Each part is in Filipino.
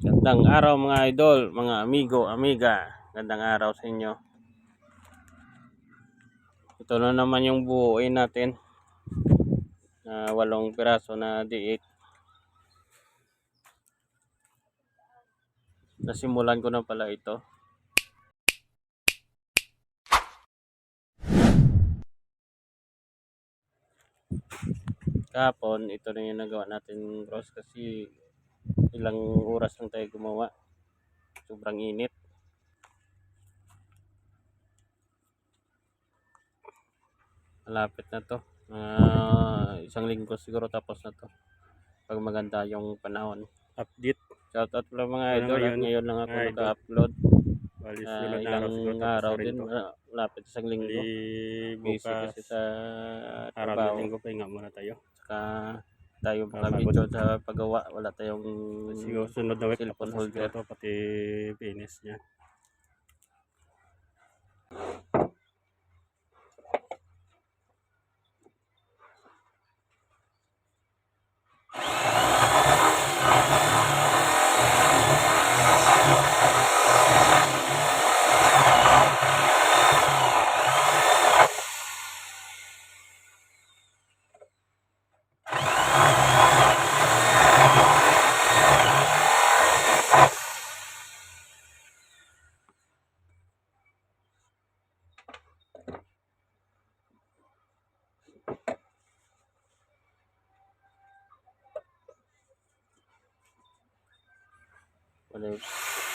Gandang araw mga idol, mga amigo, amiga. Gandang araw sa inyo. Ito na naman yung buuin natin. 8 piraso na D8. Nasimulan ko na pala ito. Kahapon, ito na yung nagawa natin cross kasi ilang oras lang tayo gumawa. Sobrang init. Malapit na to. 1 linggo siguro tapos na to. Pag maganda yung panahon. Update. Shoutout pala mga idol. At ngayon lang ako naka-upload. Ilang araw din. Malapit 1 linggo. Busy kasi sa trabaho. Linggo pahinga muna tayo. Saka tayo makabidyo sa paggawa. Wala tayong sunod na week cellphone holder. Ito pati finish niya.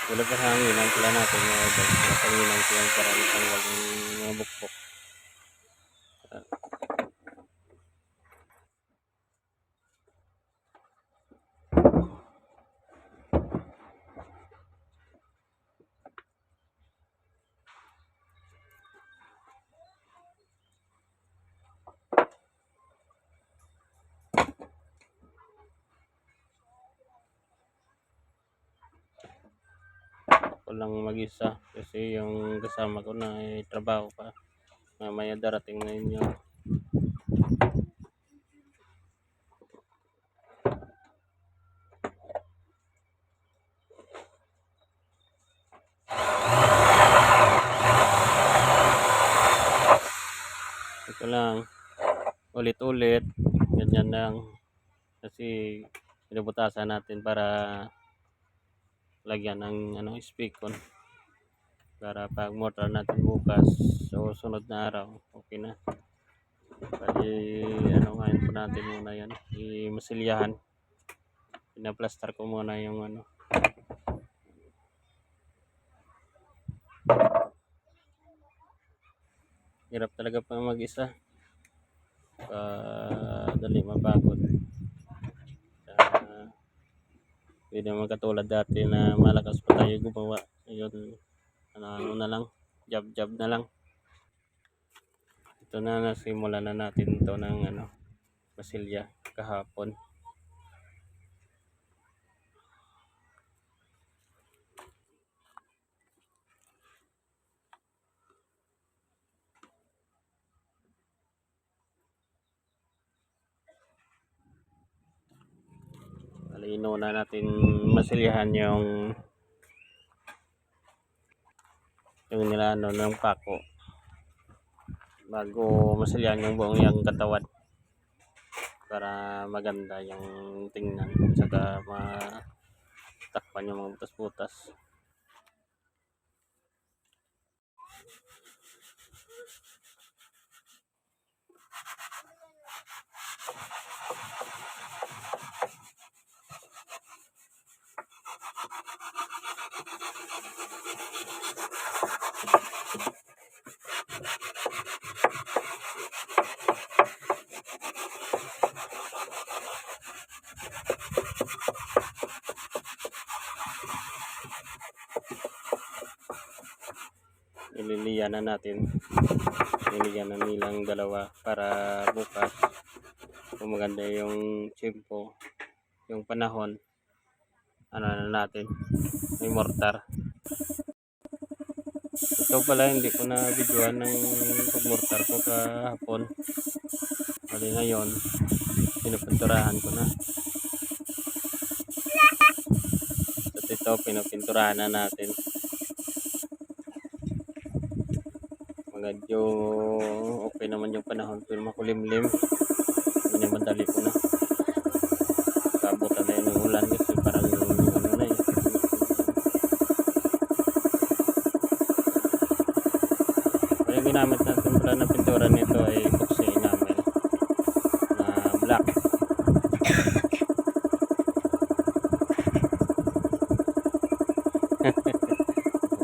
Wala pa hangin ang pala natin mga idol. Panginan ko yung para itanggal yung mga bukbok. Ako lang mag-isa kasi yung kasama ko na trabaho pa. Mamaya darating na yun yun. Ito lang, ulit-ulit, ganyan lang. Kasi pinabutasan natin para lagyan ng speakon. Para pag motor natin bukas o sunod na araw, okay na. Pwede ngayon po natin muna yan, i-masilyahan. Pinaplaster ko muna yung hirap talaga pa mag-isa. Dali mapagod. Hindi naman katulad dati na malakas pa tayo gumawa. Ayun, ano na lang, job na lang. Ito na, nasimulan na natin ito ng masilya kahapon. Inuna natin masilyahan yung nilano ng pako bago masilyahan yung buong yung katawan para maganda yung tingnan saka matakpan yung mga butas-butas. Ililiyan na natin. Ililiyan na nilang dalawa para bukas kung maganda yung tiyempo, yung panahon, na natin, may mortar. Ito pala hindi ko na videoan ng pagmortar ko kahapon. Kasi ngayon, pinapinturahan ko na. dito, pinapinturahan na natin. Medyo okay naman yung panahon, pero makulimlim. Hindi madali ko na. Kabutan na yun ng ulan kasi parang ano na eh. Kaya ginamit natin pala ng pintura nito ay epoxy enamel na black.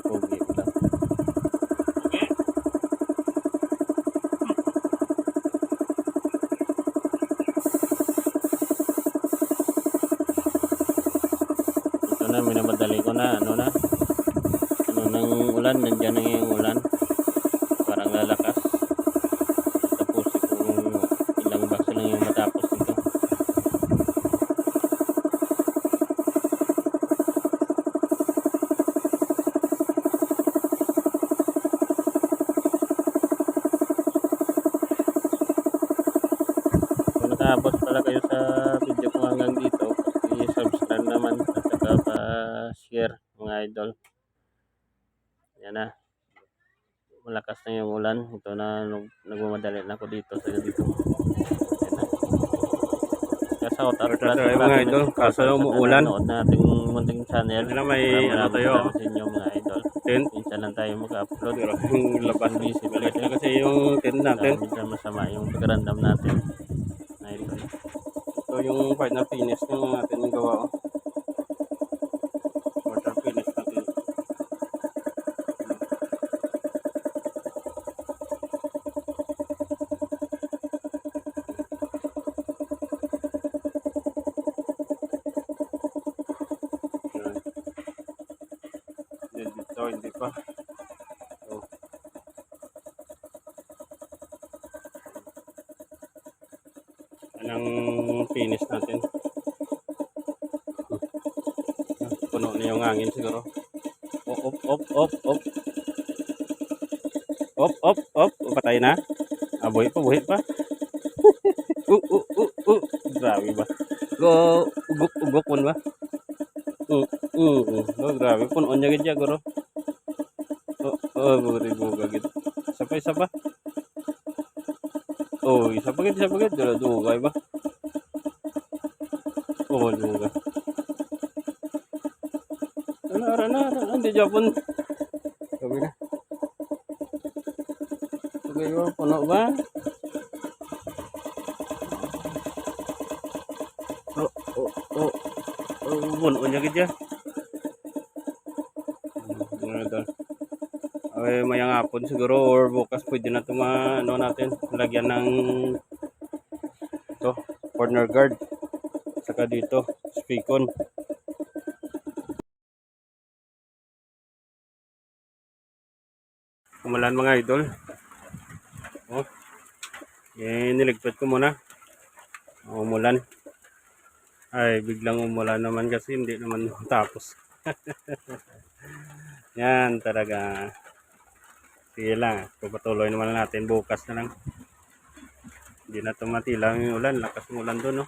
Pogi lang. Ito na, minamadali ko na, ano ng ulan, nandyan na yung ulan. Parang lalakas. Tapos kung ilang base lang yung matapos nito. Kung nakabot pala kayo sa video ko hanggang dito, i-subscribe naman at saka pa-share mga idol. Yan na. Malakas na yung ulan. Ito na, nagmamadali na ako dito sa dito. Shout out pala tayo mga idol, kaso umuulan. Nanonood na ating munting channel. Hindi na may ano tayo. Sa inyo mga idol. Tent. Minsan lang tayo mag-upload. Pero yung labas Busy balik talaga. na kasi yung tent natin. Minsan masama yung pagkarandam natin. Idol. Ito yung final finish ng natin yung gawa. Quarter finish natin. Dito, hindi pa. So, anong finish natin? Puno na yung hangin siguro. Op, op, op, op. Op, op, op. Patay na. Buhay pa. Grabe ba? Ugok mo ba? Grabe. Puno niya ganyan, guro. Buga gitu. Isa pa. Isa pa gid. Dugay ba? Duga. Ana, hindi Japon. Sabi na. Dugay ba? Puno ba? Puno niya gid yan. Ay, mayang hapon siguro or bukas pwede na ito ano natin, lagyan ng ito, corner guard saka dito, spikon. Umulan mga idol. Niligpit ko muna. Umulan. Ay, biglang umulan naman kasi hindi naman tapos. Yan talaga. Sige lang, patuloy naman natin bukas na lang. Hindi na tumatilang yung ulan, lakas ng ulan doon, no?